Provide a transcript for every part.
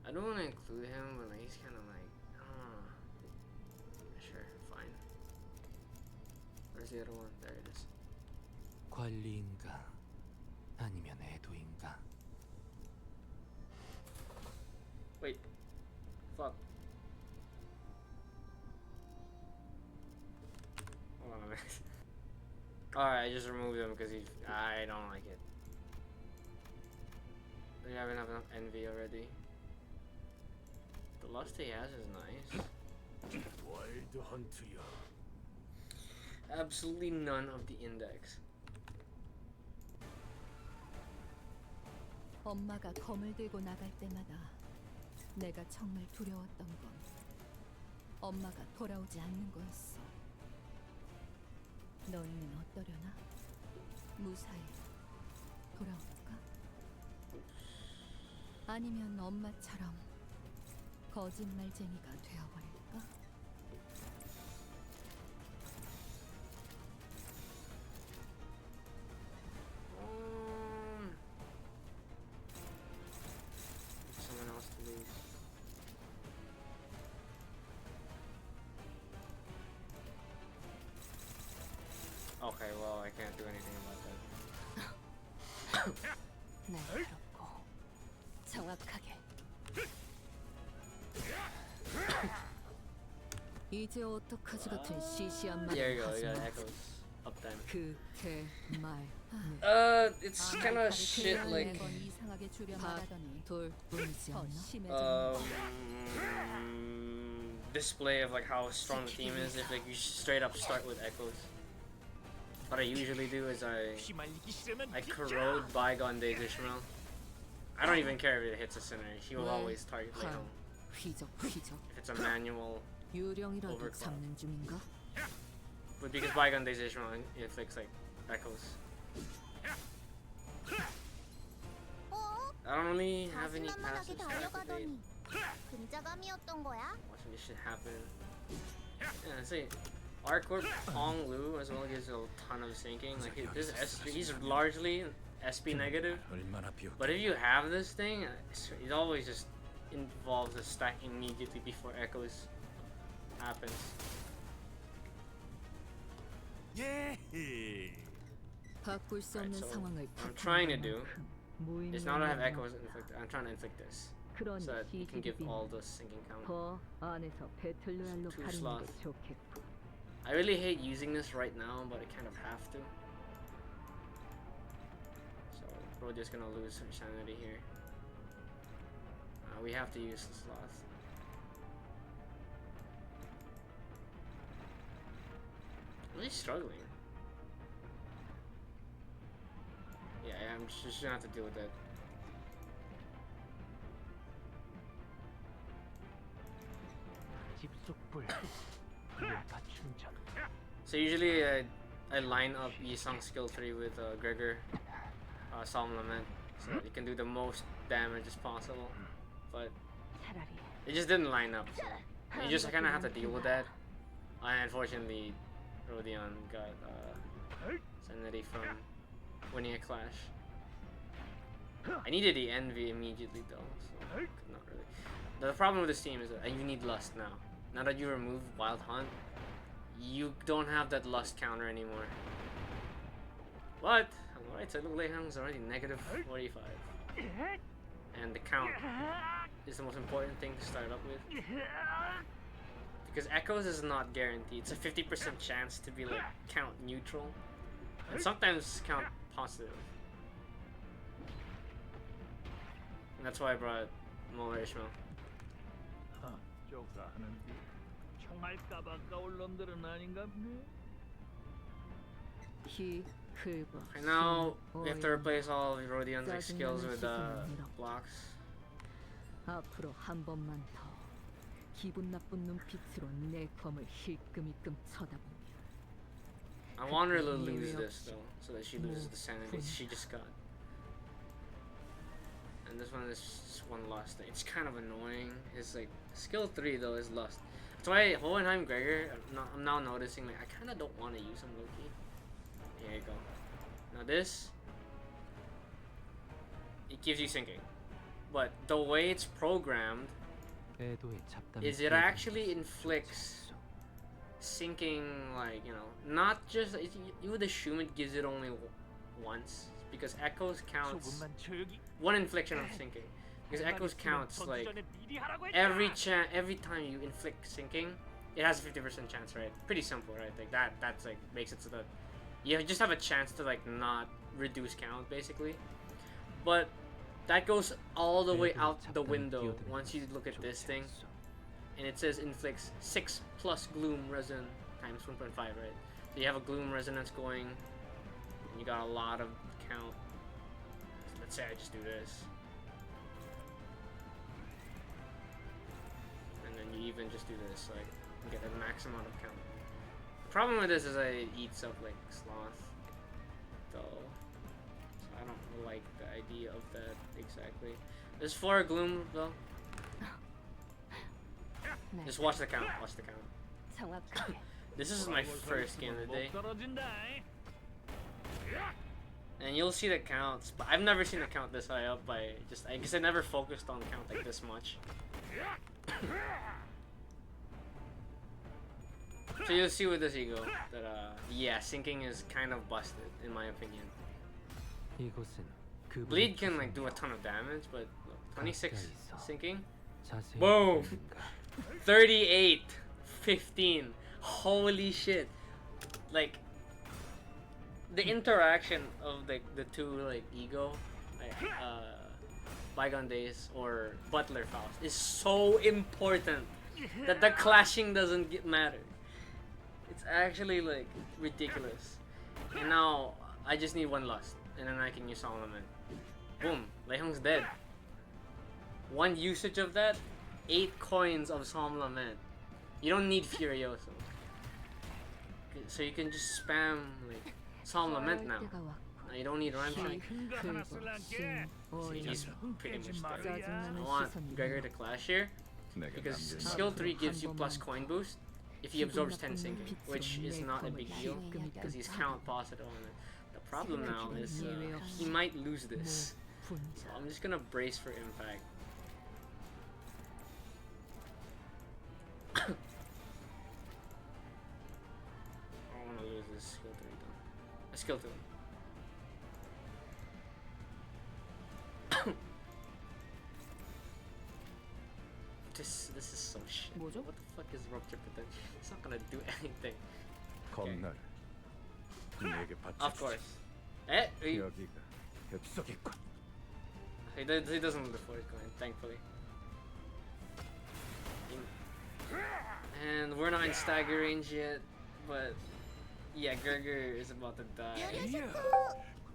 I don't want to include him, but like, he's kind of like, sure, fine. Where's the other one? There it is. 관리인가 아니면 애도인가? Wait. Fuck. Hold on a minute. Alright, I just removed him because I don't like it. We haven't have enough envy already. The lust he has is nice. 와일드 헌트야. Absolutely none of the index. 엄마가 검을 들고 나갈 때마다 내가 정말 두려웠던 건 엄마가 돌아오지 않는 거였어. 너희는 어떠려나? 무사히 돌아올까? 아니면 엄마처럼 거짓말쟁이가 되어버릴까? Someone else to lose. Okay, well, I can't do anything about that. 날카롭고 정확하게. 이제 어떡하지 같은 시시한 말을 There you go, 하지 you got 마. echoes. Up time. 그개말 It's kind of shit like 이상하게 주려 말하더니 돌뿐이지 um 않나? display of like how strong the team is if like you straight up start with echoes. What I usually do is I corrode bygone days Ishmael. I don't even care if it hits a center. He will always target late home. If it's a manual 유령이라도 overclock. 잡는 중인가? But because bygone days Ishmael inflicts like echoes. I don't really have any passes to activate. 근자감이었던 거야? Watching this shit happen. Yeah, say Arcor Pong Lu as well gives a ton of sinking. Like he's largely SP negative. 얼마나 비옥. But if you have this thing, it always just involves a stack immediately before echoes happens. 예. 바꿀 수 Right, 없는 so 상황을 what I'm trying to do is now that I have echoes 무의미한 inflicted, I'm trying to inflict this. 그런 So that you can give all the sinking count. 더 안에서 배틀로얄로 Two 가리는 slots. 게 좋겠고. I really hate using this right now, but I kind of have to. So Rodia's gonna lose her sanity here. We have to use the sloth. Really struggling. Yeah, I'm just gonna have to deal with that. 집속불. 춘천. So usually I line up Yisung's skill 3 with Gregor, solemn lament, so that you can do the most damage as possible. But it just didn't line up. So you just kind of have to deal with that. And unfortunately, Rodion got sanity from winning a clash. I needed the envy immediately though, so not really. The problem with this team is that you need lust now. Now that you remove Wild Hunt, you don't have that lust counter anymore. But alright, so Lei Hang's already negative 45. And the count is the most important thing to start up with. Because echoes is not guaranteed. It's a 50% chance to be like count neutral. And sometimes count positive. And that's why I brought Molar Ishmael. 조사하는데 청할까봐 까올 놈들은 아닌가 보네. Right now, we have to replace all of Rodion's like, skills with blocks. 앞으로 한 번만 더 기분 나쁜 눈빛으로 내 검을 힐끔힐끔 쳐다보며. I want her to lose this though, so that she loses the sanity she just got. And this one is just one lust. It's kind of annoying. His like skill 3 though is lust. That's why Hohenheim Gregor, I'm now noticing like I kind of don't want to use him low-key. Here you go. Now this, it gives you sinking. but the way it's programmed 애도의 잡담이 is it 끼어드는 actually 것이 inflicts 좋겠어. sinking, like, you know, not just you would assume it gives it only once, because echoes counts 조금만 조용히. one infliction of sinking, because echoes counts like every time you inflict sinking, it has a 50% chance, right? Pretty simple, right? Like that's like makes it so that you just have a chance to like not reduce count basically. But that goes all the way 애도의 out the 잡담이 window 끼어드는 once you 것이 look at this 좋지 thing, 않소. and it says inflicts 6 plus gloom resin times 1.5, right? So you have a gloom resonance going, and you got a lot of count. So let's say I just do this, and then you even just do this, like you get the max amount of count. The problem with this is it eats up like sloth, though. So I don't like the idea of that exactly. There's 4 gloom though. 네, Just watch the count. Watch the count. 정확하게. This is my first game of the day, 못 떨어진다. and you'll see the counts. But I've never seen the count this high up. I guess I never focused on the count like this much. So you'll see with this ego that yeah, sinking is kind of busted in my opinion. 이곳은 그분의 Bleed can like do a 기준이요. ton of damage, but look, 26 sinking, 자세히 Boom. 보는가. 38, 15. Holy shit! Like the interaction of the two like ego, like bygone days or Butler Faust is so important that the clashing doesn't matter. It's actually like ridiculous. And now I just need one lust, and then I can use Solomon. Boom, Lei Hong's dead. One usage of that, 8 coins of Psalm Lament. You don't need Furioso. So you can just spam like Psalm Lament now. You don't need Rhyme Shot. 큰 거 하나 쓸란게. He's pretty much 깨지 dead. 말이야. I want Gregor to clash here because skill 3 gives you plus coin boost if he absorbs 10 sinking, which is not a big deal because he's count positive on it. The problem now is he might lose this. So I'm just gonna brace for impact. I don't want to lose this skill 3 though. Skill 2. This is so shit. 뭐죠? What the fuck is rupture potential? It's not gonna do anything. 겁날 내게 Of 바쳐 course. He 여기가 엽석이군. he doesn't move the force coin, thankfully. And we're not in stagger range yet, but yeah, Gregor is about to die.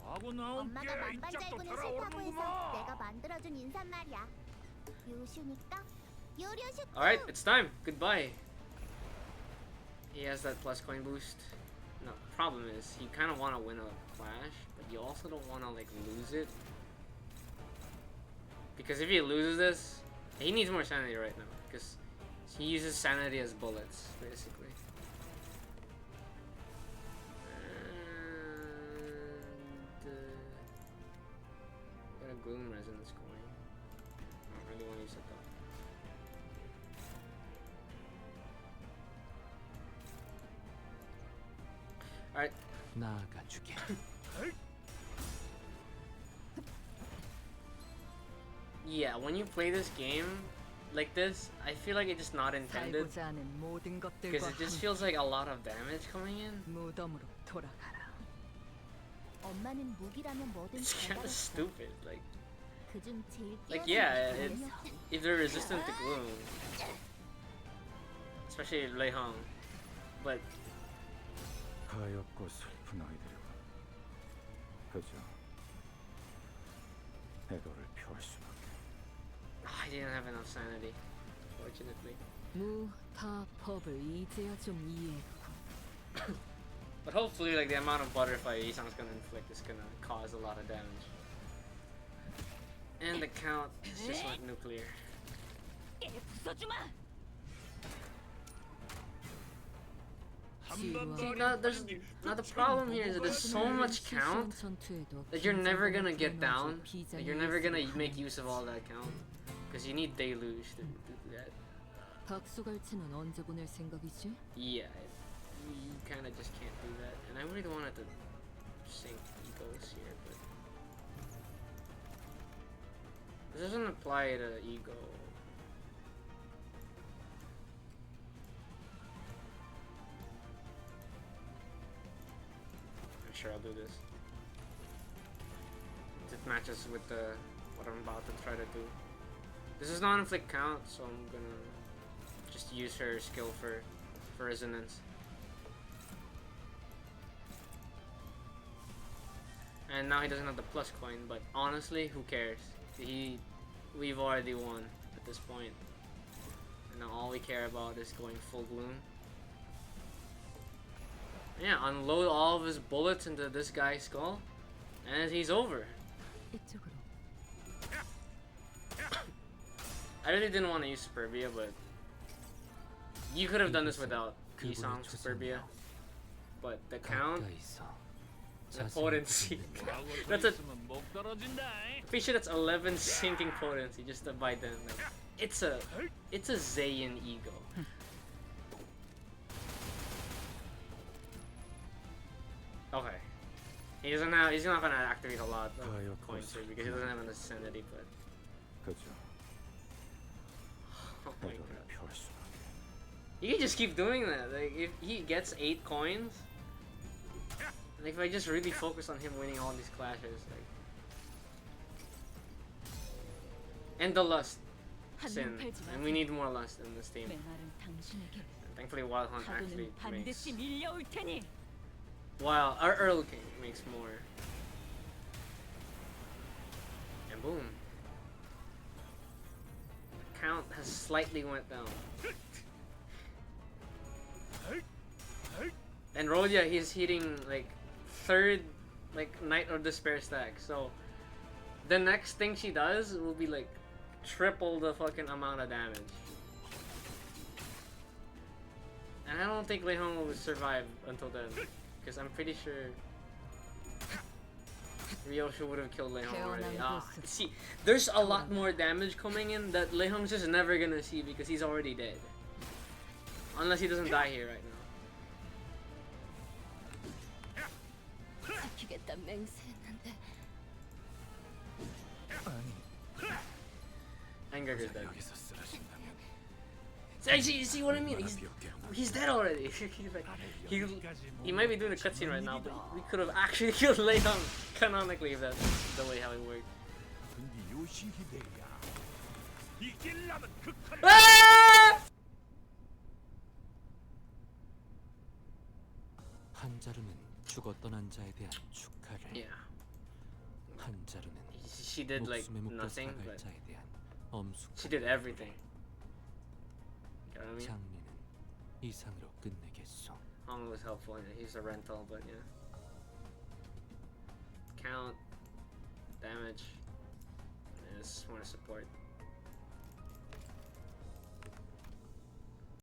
하고 나온 게 엄마가 이짝도 만반잘군을 싫다고 해서 달아오르는구만. 내가 만들어준 인사말이야. 요슈니까 요료슈. Alright, it's time. Goodbye. He has that plus coin boost. No, the problem is you kind of want to win a clash, but you also don't want to like lose it. Because if he loses this, he needs more sanity right now. Because he uses sanity as bullets, basically. And got a gloom resonance going. I don't really want to use it though. Alright, 나아가주게. yeah, when you play this game like this, I feel like it's just not intended. 살고자 하는 모든 것들과 Because it just feels like a lot of damage coming in. 무덤으로 돌아가라. 엄마는 무기라면 뭐든 It's 잘 kind of 다뤘어. stupid. 그중 제일 Like 뛰어난 yeah, 게 it's, 뭐였지? if they're resistant to gloom, especially Lei Hong, but 가엾고 슬픈 아이들이군. 그저 애도를 표할 수밖에. I didn't have enough sanity, fortunately. 무타 법을 이제야 좀 이해했군. But hopefully, like the amount of butterfly Isang's gonna inflict is gonna cause a lot of damage. And the count just went nuclear. See, now the problem here is that there's so much count that you're never gonna get down. Like, you're never gonna make use of all that count because you need deluge to do that. 박수갈치는 언제 보낼 생각이지? Yeah, you kind of just can't do that. And I really wanted to sink egos here, but this doesn't apply to ego. I'm sure I'll do this. It matches with what I'm about to try to do. This is non-inflict count, so I'm gonna just use her skill for resonance. And now he doesn't have the plus coin, but honestly, who cares? We've already won at this point. And now all we care about is going full gloom. Yeah, unload all of his bullets into this guy's skull, and he's over. 이쪽으로. I really didn't want to use Superbia, but you could have done this without Isong's Superbia. But the count, the potency, that's a pretty sure that's 11 sinking potency just to buy them. Like, it's a Zayn ego. Okay, he's not gonna activate a lot of coins here because he doesn't have an ascendancy, but. 그죠. Oh my god. 펼 수밖에. You can just keep doing that. Like, if he gets 8 coins, and if I just really focus on him winning all these clashes, like, and the lust sin, and we need more lust in this team. And thankfully, Wild Hunt actually makes. While our Earl King makes more. And boom. The count has slightly went down. And Rodia, he's hitting like 3rd like Night of Despair stack. So the next thing she does will be like triple the fucking amount of damage. And I don't think Lei Hong will survive until then. Because I'm pretty sure Ryosha would have killed Lei Hong already. See, there's a lot more damage coming in that Lei Hong's just never gonna see because he's already dead. Unless he doesn't die here right now. 지키겠다 맹세했는데. And Gregor's dead. 여기서 쓰러진다면 See, you see what I mean? He's dead already. He's like, he might be doing a cutscene right now, but we could have actually killed Lei Hong canonically if that's the way how it worked. 근데 요시히데야 이길라면 극한 Ah! 한자루는 죽었던 한자에 대한 축하를. Yeah, 한자루는 she did like 목숨에 묶여 nothing, 살아갈 but 자에 대한 엄숙한. she did everything. You know what I mean? 장례는 이상으로 끝내겠소. Hong was helpful, and he's a rental, but yeah. Count, damage, and just more support.